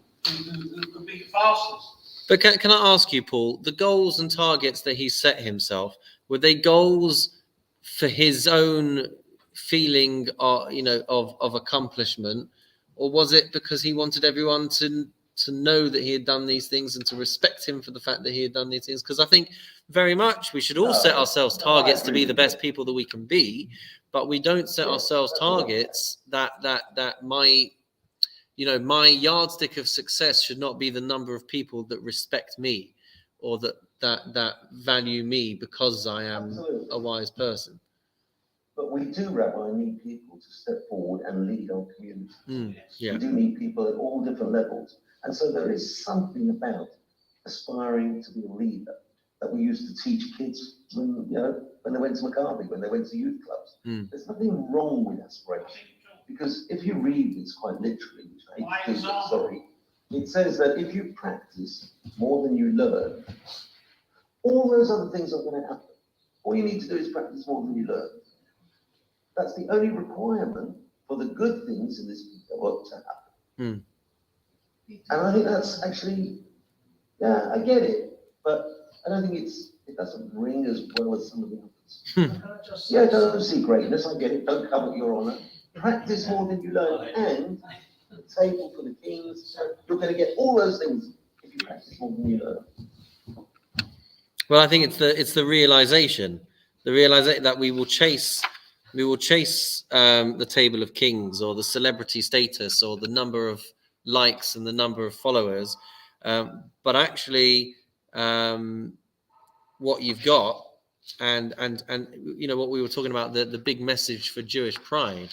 be the fastest. But can I ask you, Paul, the goals and targets that he set himself, were they goals for his own feeling of accomplishment, or was it because he wanted everyone to know that he had done these things and to respect him for the fact that he had done these things? Because I think very much we should all set ourselves targets to be the best people that we can be, but we don't set ourselves targets that my yardstick of success should not be the number of people that respect me, or that that value me because I am Absolutely. a wise person. But we do, Rabbi, need people to step forward and lead our community. Yeah. We do need people at all different levels. And so there is something about aspiring to be a leader that we used to teach kids when, when they went to Maccabi, when they went to youth clubs. There's nothing wrong with aspiration. Because if you read this quite literally, which I hate to do, but sorry, it says that if you practice more than you learn, all those other things are going to happen. All you need to do is practice more than you learn. That's the only requirement for the good things in this world to happen. And I think that's actually, yeah, I get it, but I don't think it doesn't ring as well as some of the others. Yeah, don't see greatness, I get it, don't covet your honour. Practice more than you learn, and the table for the kings, you're going to get all those things if you practice more than you learn. Well, I think it's the realization that we will chase the table of kings, or the celebrity status, or the number of likes and the number of followers, but actually what you've got, and what we were talking about, the big message for Jewish pride,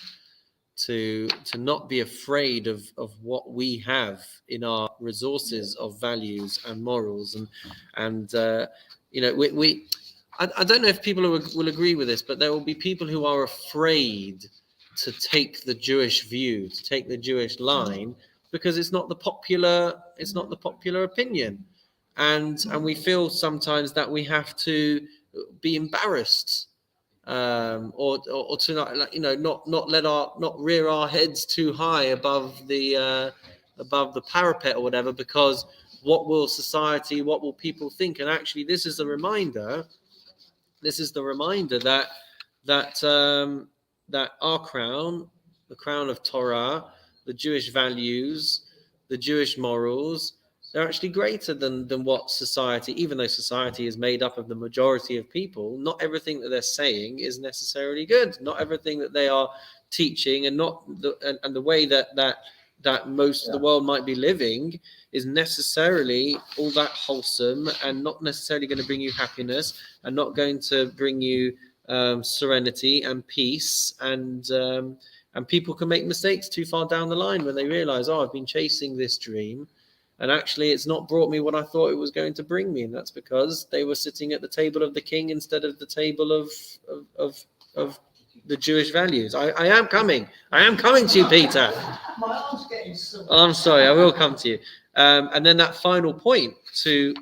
to not be afraid of what we have in our resources of values and morals, and I don't know if people will agree with this, but there will be people who are afraid to take the Jewish view, to take the Jewish line, because it's not the popular opinion, and we feel sometimes that we have to be embarrassed, or to not rear our heads too high above the parapet or whatever, because what will people think? And actually, this is the reminder that our crown, the crown of Torah, the Jewish values, the Jewish morals, they're actually greater than what society, even though society is made up of the majority of people, not everything that they're saying is necessarily good. Not everything that they are teaching, and the way that most of the world might be living is necessarily all that wholesome, and not necessarily going to bring you happiness, and not going to bring you serenity and peace, and people can make mistakes too far down the line when they realize, I've been chasing this dream, and actually it's not brought me what I thought it was going to bring me, and that's because they were sitting at the table of the king instead of the table of the Jewish values. I am coming to you, Peter. My arm's getting sore. I'm sorry, I will come to you. And then that final point, to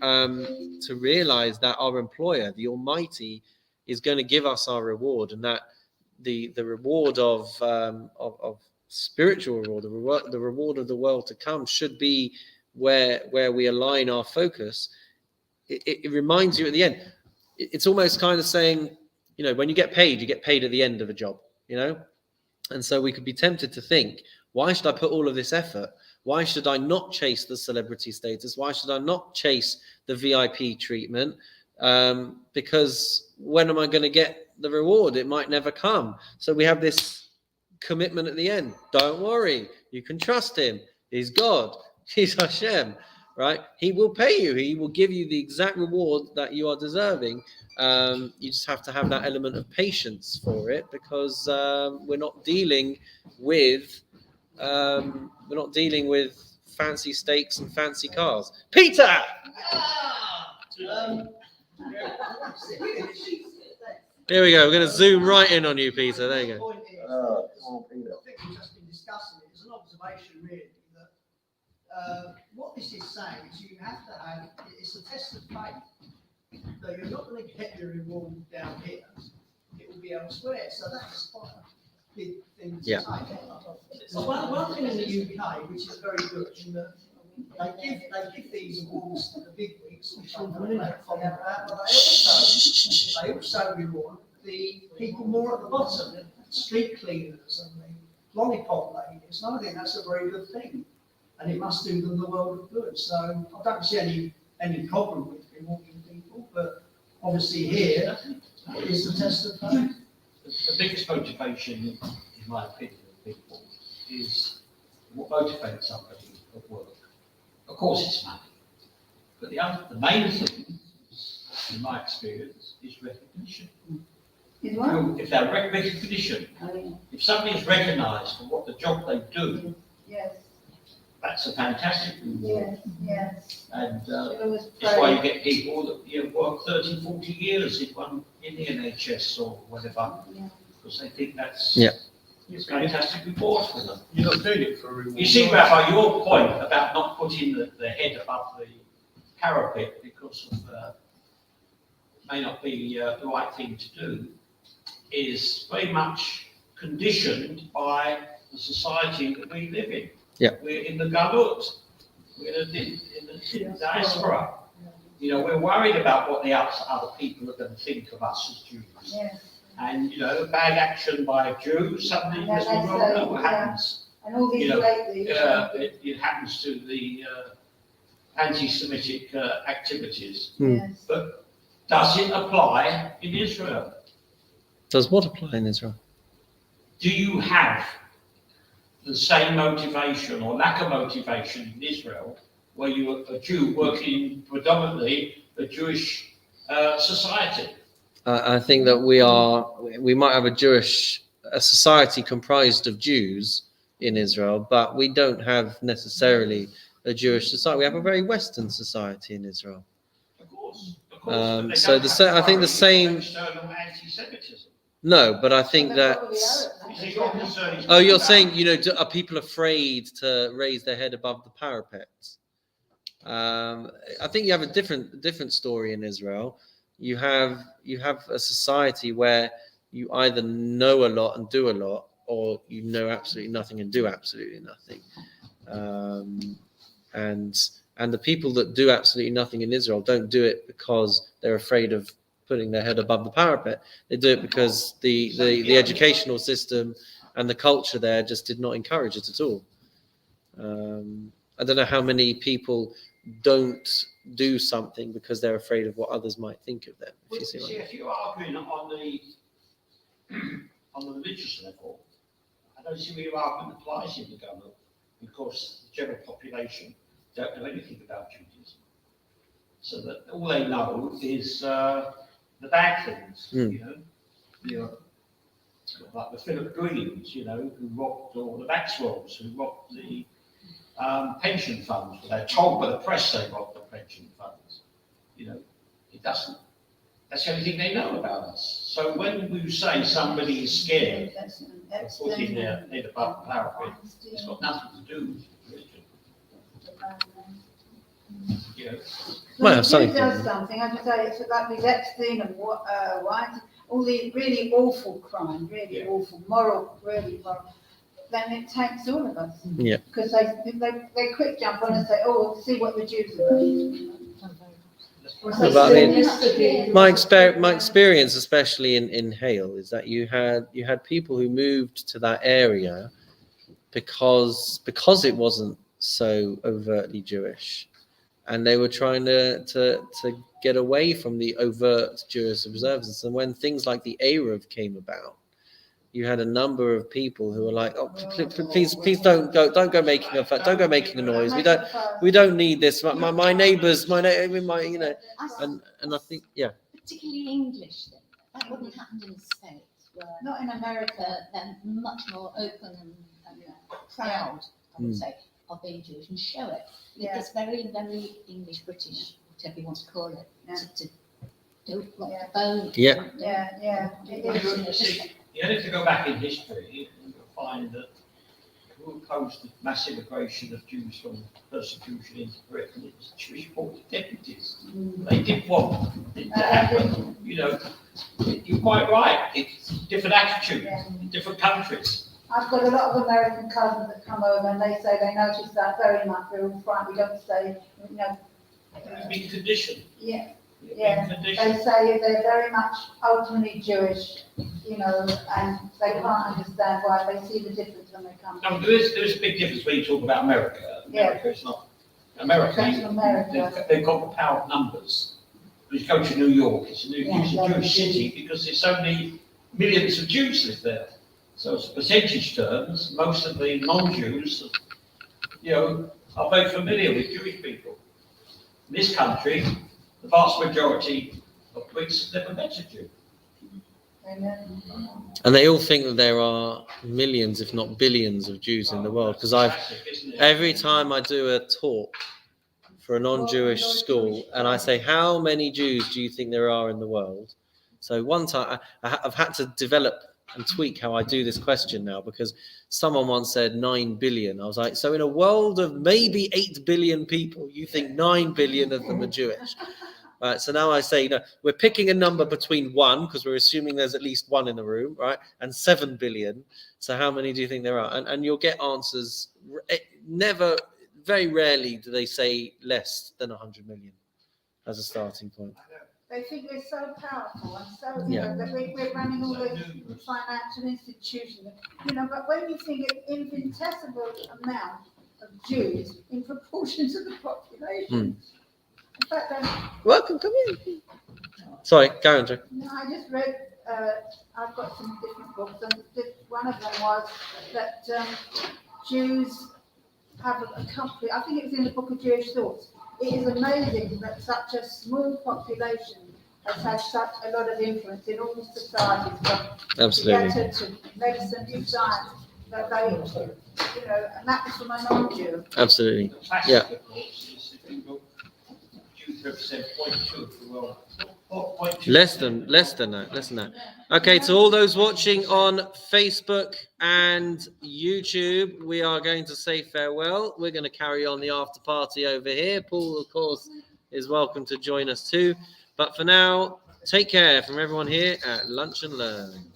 realize that our employer, the Almighty, is going to give us our reward, and that the reward of spiritual reward, the reward of the world to come, should be where we align our focus. It reminds you at the end. It's almost kind of saying, when you get paid at the end of a job, and so we could be tempted to think, why should I put all of this effort? Why should I not chase the celebrity status? Why should I not chase the VIP treatment? Because when am I going to get the reward? It might never come. So we have this commitment at the end. Don't worry. You can trust him. He's God. He's Hashem, right? He will pay you. He will give you the exact reward that you are deserving. You just have to have that element of patience for it, because we're not dealing with fancy steaks and fancy cars. Peter! Here we go. We're going to zoom right in on you, Peter. There you go. I think we've just been discussing it. It's an observation, really, that what this is saying is you have to have, it's a test of faith. So you're not going to get your reward down here. It will be elsewhere. So that's quite a big thing to say. So one thing in the UK, which is very good, in that they give these awards to the big wigs, which I'm going to comment about, but they also reward the people more at the bottom, the street cleaners and the lollipop ladies. And I think that's a very good thing, and it must do them the world of good. So I don't see any problem with rewarding people, but obviously here is the test of faith. The biggest motivation, in my opinion, of people is what motivates somebody at work. Of course, it's money, but the main thing in my experience, is recognition. Is what? If they're recognition, Oh, yeah. if somebody's recognised for what the job they do, Yes, that's a fantastic reward. yes. And Should always it's why you pray. get people that work 30, 40 years in the NHS or whatever, Yeah. because they think that's Yeah. a fantastic reward for them. You're not doing it for a reward. You see, Rabbi, your point about not putting the head above the parapet because of may not be the right thing to do is very much conditioned by the society that we live in. Yeah. We're in the Galut, we're in the diaspora. You know, we're worried about what the other people are going to think of us as Jews. Yes. And, you know, bad action by a Jew, suddenly Yeah, we all that's know so, what yeah. happens. And all these You know, lately. It happens to the anti-Semitic activities. Yes. But does it apply in Israel? Does what apply in Israel? Do you have the same motivation or lack of motivation in Israel where you're a Jew working in predominantly a Jewish society? I think that we might have a society comprised of Jews in Israel, but we don't have necessarily a Jewish society. We have a very Western society in Israel. Of course. Um, but they so don't the have sa- to I think the worry same- about external anti-Semitism. No, but I think that. You see, your concern is Oh, you're about- saying, are people afraid to raise their head above the parapet? I think you have a different story in Israel. You have a society where you either know a lot and do a lot, or you know absolutely nothing and do absolutely nothing. And the people that do absolutely nothing in Israel don't do it because they're afraid of putting their head above the parapet. They do it because the educational system and the culture there just did not encourage it at all. I don't know how many people don't do something because they're afraid of what others might think of them. If you see what I mean. If you're arguing on the religious level, I don't see where your argument applies in the government, because the general population don't know anything about Judaism. So that all they know is the bad things, like the Philip Greens, who robbed, or the Maxwells, who robbed the pension funds. They're told by the press they robbed the pension funds. It doesn't. That's the only thing they know about us. So when we say somebody is scared of putting their head above the parapet, it's got nothing to do with religion. Might have When something. he does something, I just say it's like with Epstein and White, all the really awful crime, really awful, really moral. Then it takes all of us. Yeah. Because they quick jump on and say, oh, we'll see what the Jews are doing. But I mean, my experience, especially in Hale, is that you had people who moved to that area because it wasn't so overtly Jewish, and they were trying to get away from the overt Jewish observances. And when things like the Eruv came about, you had a number of people who were like, "Oh, please don't go making a noise. We don't need this. My neighbours, and I think, yeah." Particularly English, then. That wouldn't happen in the States, where Not in America. they're much more open and proud, I would say, of being Jewish and show it. Yeah. It's very, very English, British, whatever you want to call it. Yeah. To don't rock the boat. Yeah. Yeah. It is. You only have to go back in history and you'll find that who opposed the mass immigration of Jews from persecution into Britain, it was Jewish court deputies. They did want it to happen. You're quite right. It's different attitudes in different countries. I've got a lot of American cousins that come over and they say they notice that very much. They're all frightened. We don't say, It's been conditioned. Yeah. It's Yeah, been they conditioned. say they're very much openly Jewish, and they can't understand why. They see the difference when they come. No, there is a big difference when you talk about America. America is not. America, Central America. they've got the power of numbers. When you go to New York, it's a Jewish city because there's so many millions of Jews live there. So as percentage terms, most of the non-Jews, are very familiar with Jewish people. In this country, the vast majority Greeks never met a Jew. And they all think that there are millions, if not billions, of Jews in the world. Because every time I do a talk for a non-Jewish school, and I say, how many Jews do you think there are in the world? So one time, I've had to develop and tweak how I do this question now, because someone once said 9 billion. I was like, so in a world of maybe 8 billion people, you think 9 billion of them are Jewish? Right, so now I say, we're picking a number between 1, because we're assuming there's at least 1 in the room, right, and 7 billion. So how many do you think there are? And you'll get answers. Very rarely do they say less than 100 million as a starting point. They think we're so powerful and so, that we're running all the financial institutions, but when you think an infinitesimal amount of Jews in proportion to the population. In fact, welcome, come in. Sorry, go on, Joe. No, I just read, I've got some different books, and one of them was that Jews have a country, I think it was in the book of Jewish Thoughts. It is amazing that such a small population has had such a lot of influence in all societies, from theatre to medicine to science, that they, and that was from a non-Jew. Absolutely, yeah. Less than that. Okay, to all those watching on Facebook and YouTube, we are going to say farewell. We're going to carry on the after party over here. Paul, of course, is welcome to join us too. But for now, take care from everyone here at Lunch and Learn.